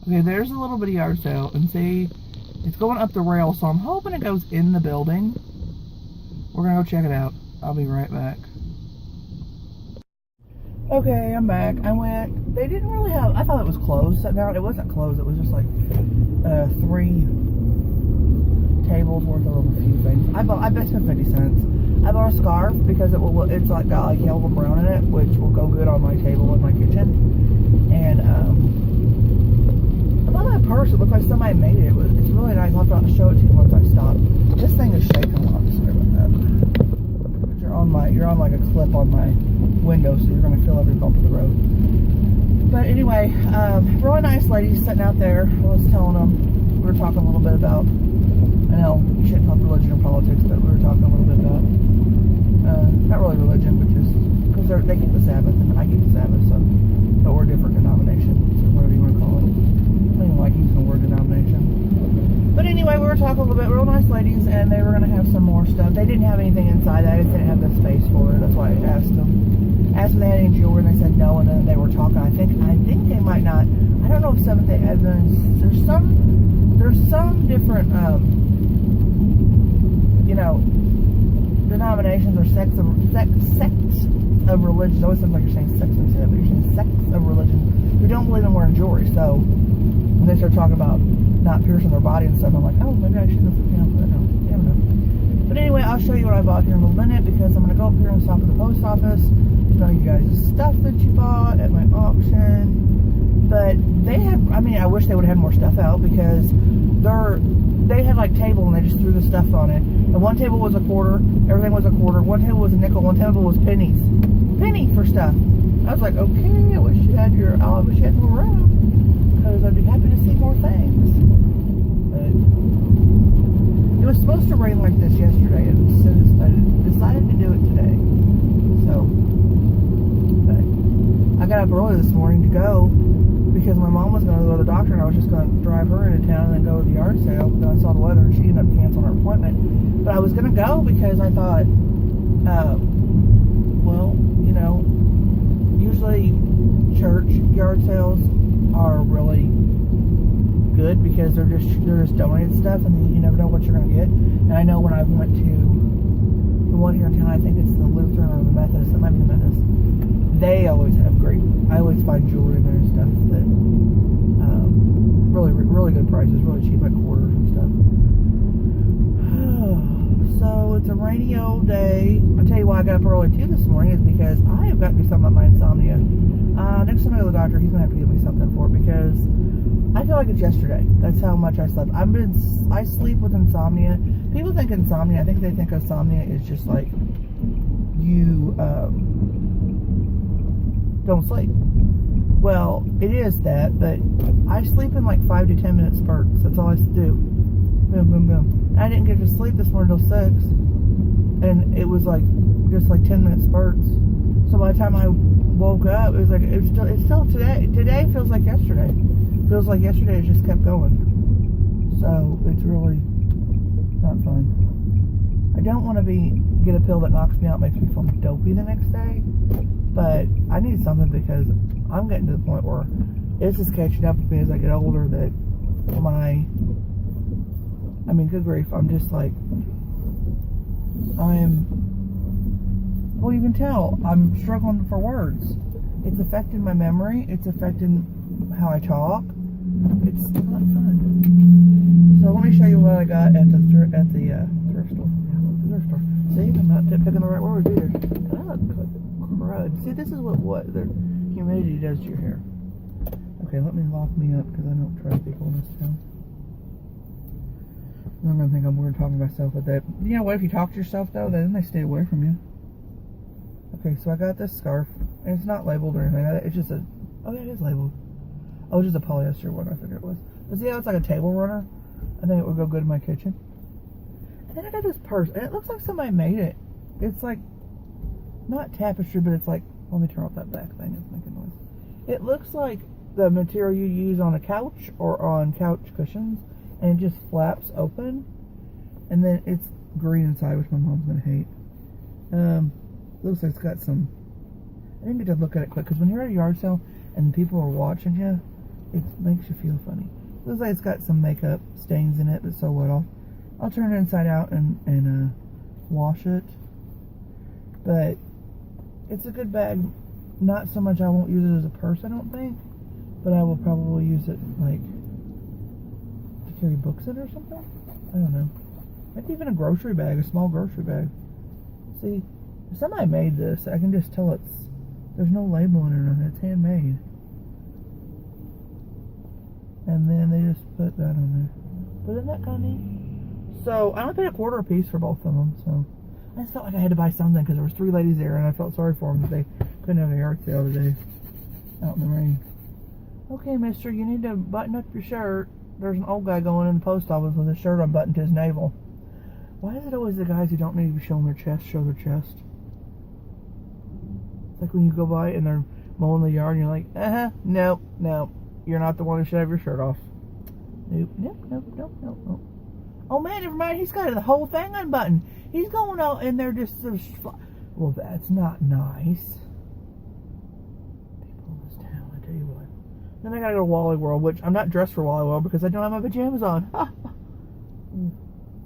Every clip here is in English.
Okay, there's a little bitty yard sale, and see, it's going up the rail, so I'm hoping it goes in the building. We're gonna go check it out. I'll be right back. Okay, I'm back. I went, they didn't really have, I thought it was closed. Now, it wasn't closed, it was just like 3 tables worth of a few things. I spent 50 cents. I bought a scarf because it's like got like yellow and brown in it, which will go good on my table in my kitchen. And I bought that purse. It looked like somebody made it. It's really nice. I'll show it to you once I stop. This thing is shaking a lot. Sorry about that. You're on like a clip on my window, so you're gonna feel every bump of the road. But anyway, really nice lady sitting out there. I was telling them, we were talking a little bit about, I know you shouldn't talk religion or politics, but we were talking a little bit about, not really religion, but just, because they keep the Sabbath, and I keep the Sabbath, so, but we're different denominations, whatever you want to call it. I don't even like using the word denomination. But anyway, we were talking a little bit, real nice ladies, and they were going to have some more stuff. They didn't have anything inside, I just didn't have the space for it, that's why I asked them. Asked them if they had any jewelry, and they said no, and then they were talking, I think they might not, I don't know if Seventh-day Adventists, there's some different, denominations or sects of religion. It always sounds like you're saying sex when you say that, but you're saying sects of religion who don't believe in wearing jewelry. So when they start talking about not piercing their body and stuff, I'm like, oh, maybe I shouldn't have, I don't know. You never know. But anyway, I'll show you what I bought here in a minute, because I'm going to go up here and stop at the post office, show you guys the stuff that you bought at my auction. But they have, I wish they would have had more stuff out, because they had like table and they just threw the stuff on it. And one table was a quarter, everything was a quarter. One table was a nickel, one table was pennies. Penny for stuff. I was like, okay, I wish you had more room, because I'd be happy to see more things. But it was supposed to rain like this yesterday, and I decided to do it today. So, but I got up early this morning to go, because my mom was going to go to the doctor, and I was just going to drive her into town and then go to the yard sale. But then I saw the weather, and she ended up canceling her appointment. But I was going to go because I thought, usually church yard sales are really good, because they're just donated stuff, and you never know what you're going to get. And I know when I went to the one here in town, I think it's the Lutheran or the Methodist, it might be the Methodist, they always have I always find jewelry in there and stuff that, really good prices, really cheap, like quarters and stuff. So it's a rainy old day. I'll tell you why I got up early too this morning, is because I have got to do something about my insomnia. Next time I go to the doctor, he's going to have to give me something for it, because I feel like it's yesterday. That's how much I slept. I sleep with insomnia. People think insomnia, I think they think insomnia is just like you don't sleep. Well, it is that, but I sleep in like 5 to 10 minute spurts. That's all I do. Boom, boom, boom. And I didn't get to sleep this morning till 6, and it was like just like 10 minute spurts. So by the time I woke up, it was like it's still today. Today feels like yesterday. Feels like yesterday it just kept going. So it's really not fun. I don't want to get a pill that knocks me out, makes me feel dopey the next day. But I need something, because I'm getting to the point where it's just catching up with me as I get older, that good grief, I'm just like, well, you can tell, I'm struggling for words. It's affecting my memory, it's affecting how I talk. It's not fun. So let me show you what I got at the thrift store. Thrift store. See, I'm not picking the right word either. I look like crud. See, this is what the humidity does to your hair. Okay, let me lock me up, because I don't trust people in this town. I'm gonna think I'm weird talking to myself with that. You know what? If you talk to yourself though, then they stay away from you. Okay, so I got this scarf, and it's not labeled or anything. It's just it is labeled. Oh, it's just a polyester one. I figured it was. But see how it's like a table runner? I think it would go good in my kitchen. And then I got this purse, and it looks like somebody made it. It's like not tapestry, but it's like, let me turn off that back thing. It's making noise. It looks like the material you use on a couch or on couch cushions, and it just flaps open, and then it's green inside, which my mom's gonna hate. Looks like it's got some, I didn't get to look at it quick, because when you're at a yard sale and people are watching you, it makes you feel funny. Looks like it's got some makeup stains in it, but so what? I'll turn it inside out and wash it. But it's a good bag. Not so much I won't use it as a purse, I don't think, but I will probably use it like to carry books in or something. I don't know. Maybe even a grocery bag, a small grocery bag. See, if somebody made this, I can just tell there's no label on it or nothing. It's handmade. And then they just put that on there. But isn't that kind of neat? So, I only paid $0.25 a piece for both of them, so I just felt like I had to buy something because there was 3 ladies there, and I felt sorry for them that they couldn't have a yard sale today out in the rain. Okay, mister, you need to button up your shirt. There's an old guy going in the post office with his shirt unbuttoned to his navel. Why is it always the guys who don't need to be showing their chest show their chest? It's like when you go by and they're mowing the yard and you're like, no, you're not the one who should have your shirt off. Nope. Oh man, never mind, he's got the whole thing unbuttoned. He's going out and they're just, well, that's not nice. People in this town, I tell you what. Then I gotta go to Wally World, which I'm not dressed for Wally World because I don't have my pajamas on.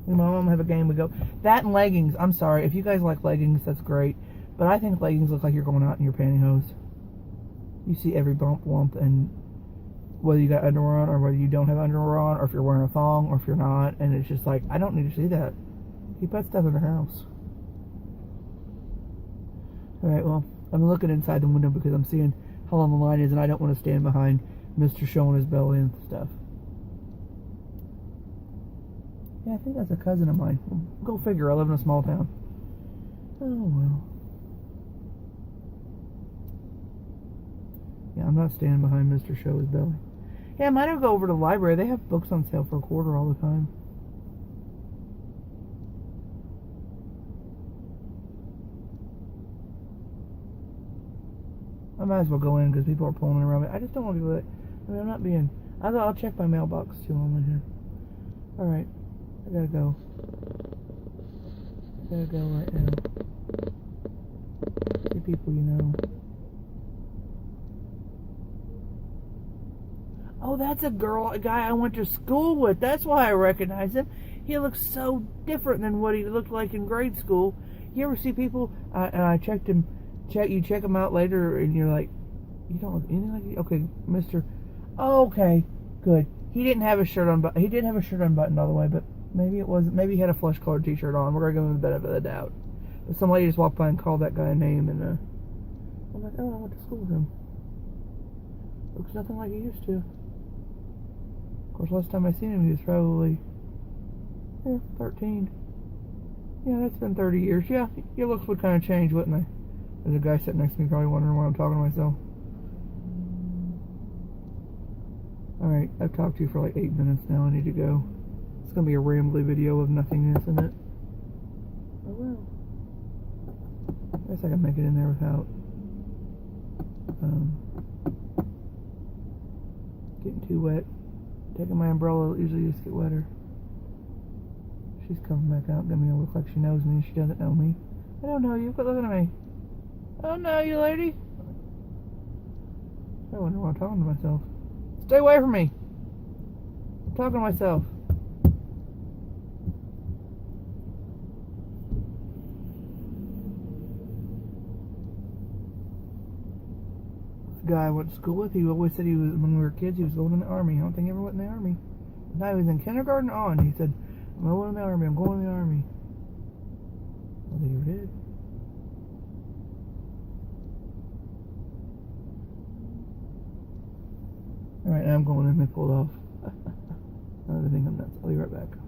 My mom have a game we go. That and leggings. I'm sorry. If you guys like leggings, that's great. But I think leggings look like you're going out in your pantyhose. You see every bump, lump, and whether you got underwear on or whether you don't have underwear on, or if you're wearing a thong or if you're not. And it's just like, I don't need to see that. Keep that stuff in the house. Alright, well, I'm looking inside the window because I'm seeing how long the line is and I don't want to stand behind Mr. showing his belly and stuff. Yeah, I think that's a cousin of mine. Go figure, I live in a small town. Oh, well. Yeah, I'm not standing behind Mr. Show his belly. Yeah, I might have go over to the library. They have books on sale for $0.25 all the time. I might as well go in because people are pulling around me. I just don't want to do it. I mean, I'm not being... I'll check my mailbox too while I'm in here. Alright. I gotta go. Right now. See people you know. Oh, that's a guy I went to school with. That's why I recognize him. He looks so different than what he looked like in grade school. You ever see people, and I checked him, you check him out later, and you're like, you don't look anything like you. Okay, Mr. Okay, good. He didn't have his shirt unbuttoned. He didn't have his shirt unbuttoned all the way, but maybe it wasn't. Maybe he had a flesh colored t-shirt on. We're gonna give him the benefit of the doubt. But some lady just walked by and called that guy a name, and I'm like, oh, I went to school with him. Looks nothing like he used to. Of course, last time I seen him, he was probably 13. Yeah, that's been 30 years. Yeah, your looks would kind of change, wouldn't they? There's a guy sitting next to me probably wondering why I'm talking to myself. Alright, I've talked to you for like 8 minutes now. I need to go. It's going to be a rambly video of nothingness in it. Oh well. I guess I can make it in there without getting too wet. Taking my umbrella will usually just get wetter. She's coming back out, giving me a look like she knows me and she doesn't know me. I don't know you, quit looking at me. I don't know you, lady. I wonder why I'm talking to myself. Stay away from me. I'm talking to myself. The guy I went to school with, he always said he was, when we were kids, he was going in the army. I don't think he ever went in the army. Now he was in kindergarten on. He said, I'm going in the army. I'm going in the army. I don't think he ever did. Alright, now I'm going in. They pulled off. I think I'm nuts. I'll be right back.